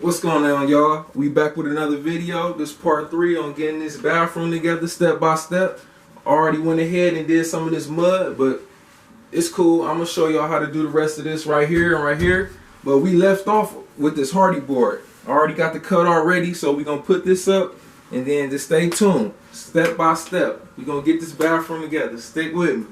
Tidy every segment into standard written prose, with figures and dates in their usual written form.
What's going on, y'all? We back with another video. This part 3 on getting this bathroom together step by step. Already went ahead and did some of this mud, but it's cool. I'm gonna show y'all how to do the rest of this right here and right here. But we left off with this hardey board. I already got the cut already, so we're gonna put this up and then just stay tuned. Step by step. We're gonna get this bathroom together. Stick with me.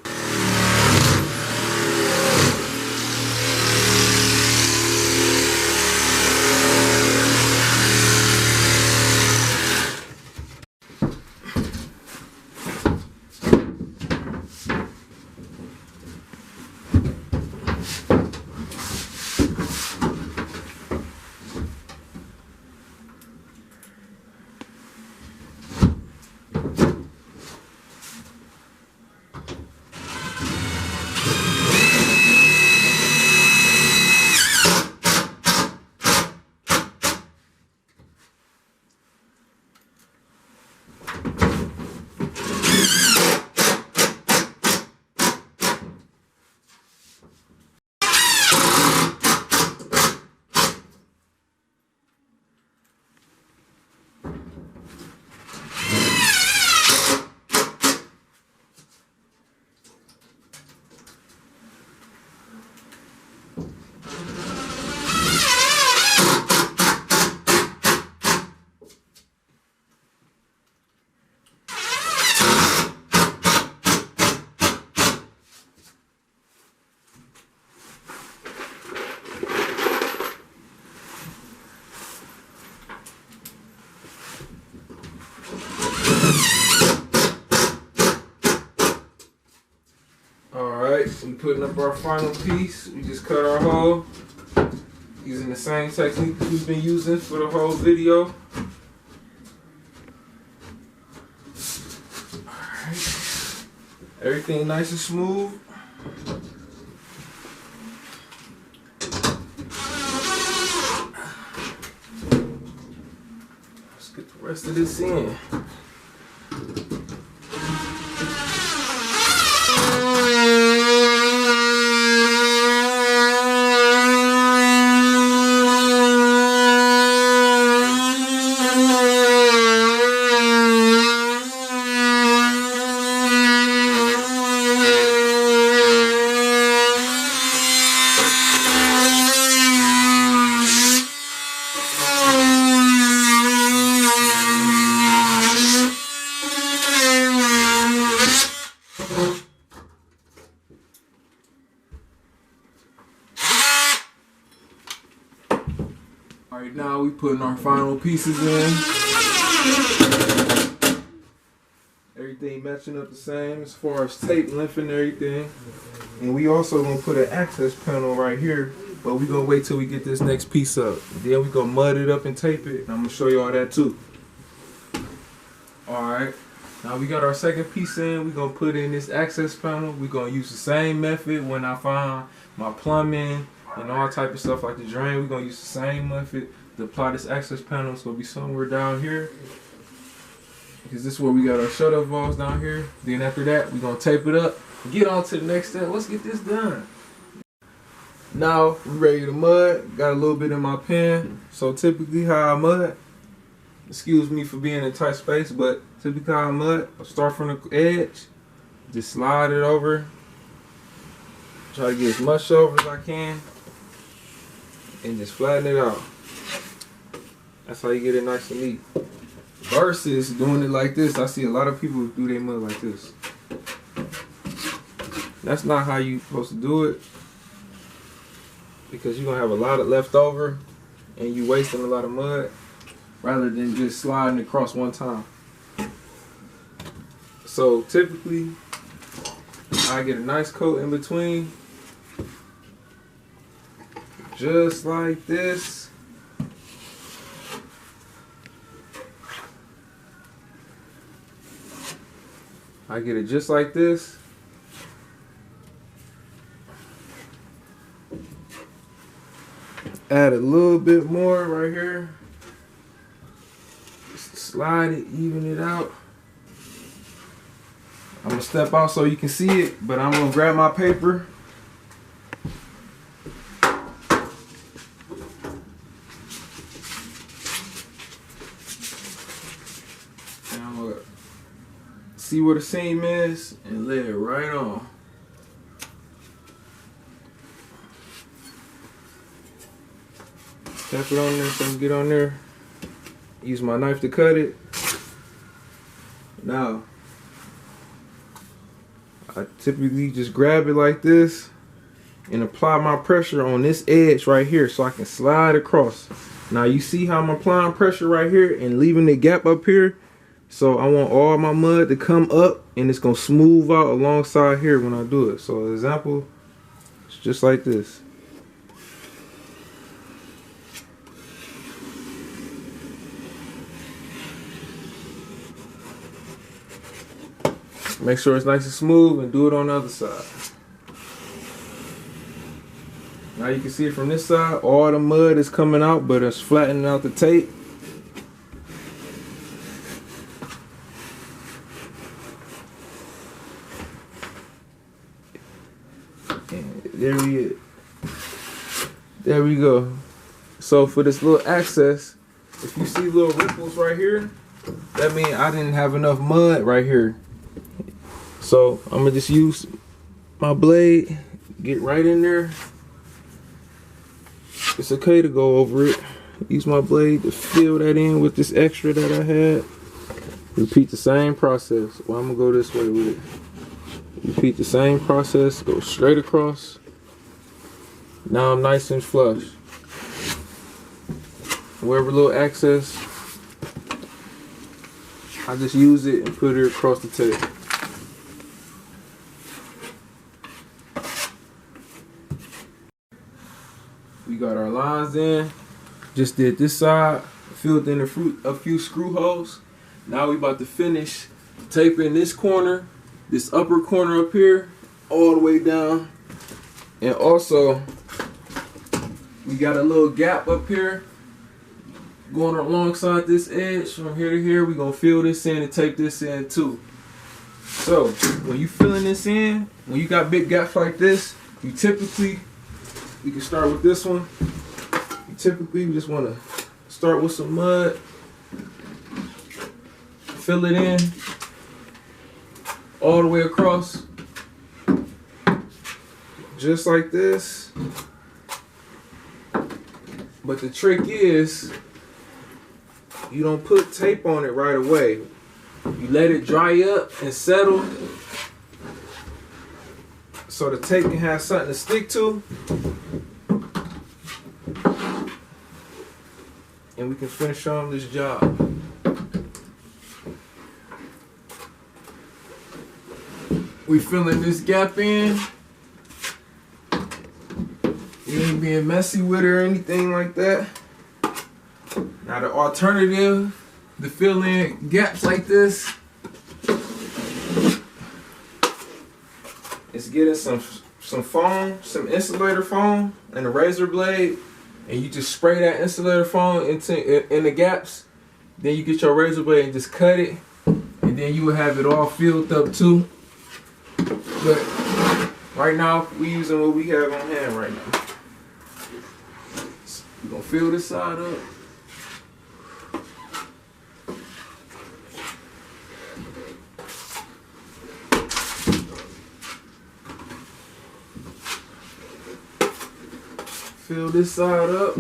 We putting up our final piece. We just cut our hole using the same technique that we've been using for the whole video. Alright. Everything nice and smooth. Let's get the rest of this in. Alright, now we putting our final pieces in. Everything matching up the same as far as tape length and everything. And we also gonna put an access panel right here, but we gonna wait till we get this next piece up. Then we gonna mud it up and tape it, and I'm gonna show you all that too. Alright, now we got our second piece in. We gonna put in this access panel. We gonna use the same method when I find my plumbing and all type of stuff like the drain. We're going to use the same method to apply this access panel. It's going to be somewhere down here, because this is where we got our shut-off valves down here. Then after that, we're going to tape it up and get on to the next step. Let's get this done. Now, we're ready to mud. Got a little bit in my pan. So typically how I mud, excuse me for being in a tight space, but typically how I mud, I'll start from the edge, just slide it over. Try to get as much over as I can and just flatten it out. That's how you get it nice and neat. Versus doing it like this. I see a lot of people do their mud like this. That's not how you're supposed to do it, because you're going to have a lot of left over and you wasting a lot of mud rather than just sliding across one time. So typically I get a nice coat in between, just like this. I get it just like this. Add a little bit more right here. Just slide it, even it out. I'm gonna step out so you can see it, but I'm gonna grab my paper. see where the seam is and lay it right on. Tap it on there so I can get on there. Use my knife to cut it. Now, I typically just grab it like this and apply my pressure on this edge right here so I can slide across. Now you see how I'm applying pressure right here and leaving the gap up here? So I want all my mud to come up and it's gonna smooth out alongside here when I do it. So example, it's just like this. Make sure it's nice and smooth and do it on the other side. Now you can see it from this side, all the mud is coming out, but it's flattening out the tape. And there we go. So for this little access, if you see little ripples right here, that means I didn't have enough mud right here. So I'm gonna just use my blade, get right in there. It's okay to go over it. Use my blade to fill that in with this extra that I had. Repeat the same process. Well, I'm gonna go this way with it. Repeat the same process, go straight across. Now I'm nice and flush. Wherever little excess, I just use it and put it across the tape. We got our lines in. Just did this side, filled in a few screw holes. Now we about to finish taping this corner, this upper corner up here, all the way down. And also, we got a little gap up here going alongside this edge from here to here. We're gonna fill this in and tape this in too. So when you filling this in, when you got big gaps like this, you typically, we can start with this one. You typically just want to start with some mud, fill it in all the way across, just like this. But the trick is, you don't put tape on it right away. You let it dry up and settle so the tape can have something to stick to. And we can finish on this job. We filling this gap in. You ain't being messy with it or anything like that. Now the alternative to fill in gaps like this is getting some foam, some insulator foam and a razor blade, and you just spray that insulator foam in the gaps. Then you get your razor blade and just cut it, and then you will have it all filled up too. But right now we using what we have on hand right now. We're gonna fill this side up. Fill this side up,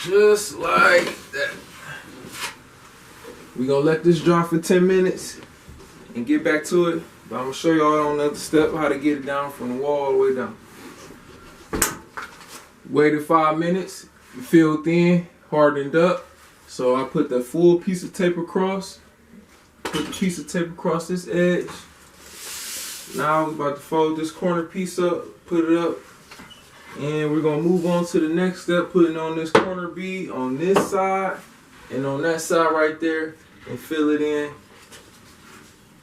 just like that. We're gonna let this dry for 10 minutes and get back to it. But I'm gonna show y'all on another step how to get it down from the wall all the way down. Waited 5 minutes, filled in, hardened up. So I put the full piece of tape across, put the piece of tape across this edge. Now we're about to fold this corner piece up, put it up. And we're gonna move on to the next step, putting on this corner bead on this side and on that side right there and fill it in.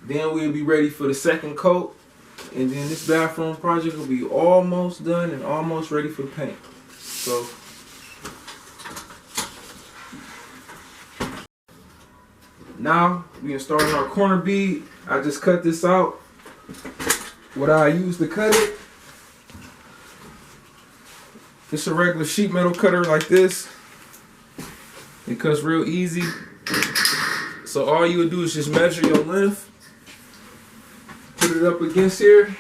Then we'll be ready for the second coat. And then this bathroom project will be almost done and almost ready for paint. So now we can start on our corner bead. I just cut this out. What I use to cut it, it's a regular sheet metal cutter like this. It cuts real easy. So all you would do is just measure your length, put it up against here.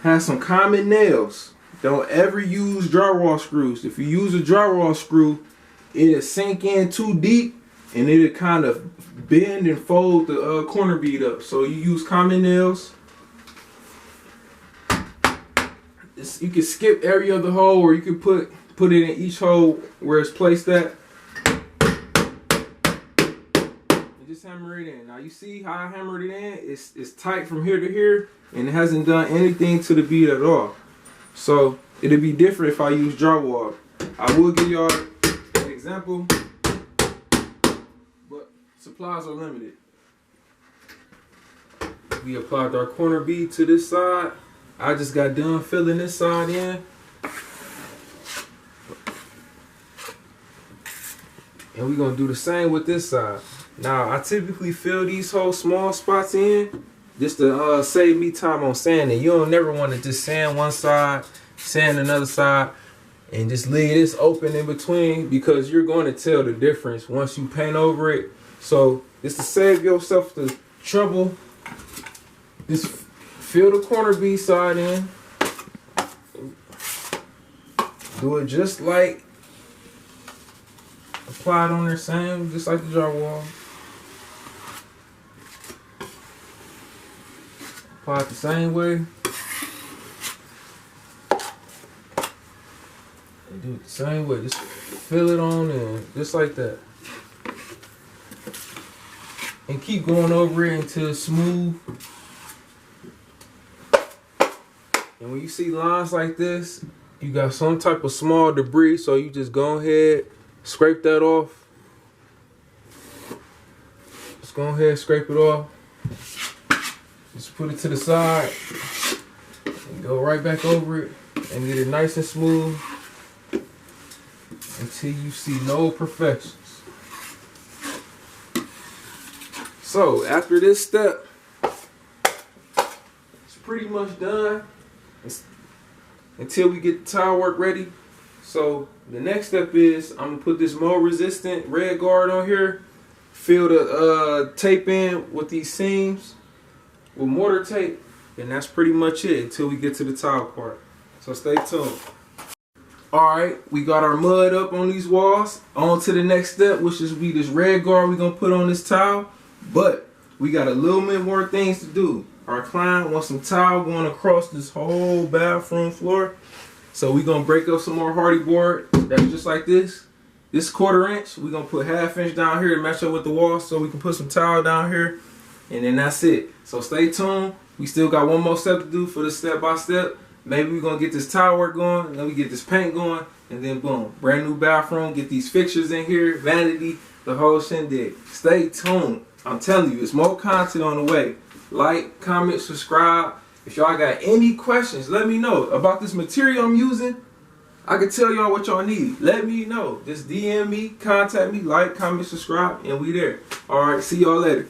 Have some common nails. Don't ever use drywall screws. If you use a drywall screw, it'll sink in too deep and it'll kind of bend and fold the corner bead up. So you use common nails. You can skip every other hole, or you can put it in each hole where it's placed at. And just hammer it in. Now you see how I hammered it in? It's tight from here to here, and it hasn't done anything to the bead at all. So it'll be different if I use drywall. I will give y'all an example, but supplies are limited. We applied our corner bead to this side. I just got done filling this side in. And we're gonna do the same with this side. Now I typically fill these whole small spots in just to save me time on sanding. You don't never want to just sand one side, sand another side, and just leave this open in between, because you're going to tell the difference once you paint over it. So just to save yourself the trouble, just fill the corner bead side in. Do it just like apply it on there, same, just like the drywall. Apply it the same way. And do it the same way. Just fill it on in, just like that. And keep going over it until it's smooth. And when you see lines like this, you got some type of small debris, so you just go ahead, scrape that off. Just go ahead, scrape it off. Just put it to the side and go right back over it and get it nice and smooth until you see no imperfections. So after this step, it's pretty much done until we get the tile work ready. So the next step is I'm gonna put this mold resistant red guard on here, fill the tape in with these seams with mortar tape, and that's pretty much it until we get to the tile part. So stay tuned. Alright, we got our mud up on these walls. On to the next step, which is be this red guard we're gonna put on this tile. But we got a little bit more things to do. Our client wants some tile going across this whole bathroom floor. So we're gonna break up some more hardey board that's just like this. This 1/4 inch, we're gonna put 1/2 inch down here to match up with the wall, so we can put some tile down here, and then that's it. So stay tuned. We still got one more step to do for this step by step. Maybe we're gonna get this tile work going, and then we get this paint going, and then boom, brand new bathroom, get these fixtures in here, vanity, the whole shindig. Stay tuned. I'm telling you, it's more content on the way. Like, comment, subscribe. If y'all got any questions, let me know about this material I'm using. I can tell y'all what y'all need. Let me know. Just DM me, contact me, like, comment, subscribe, and we there. All right, see y'all later.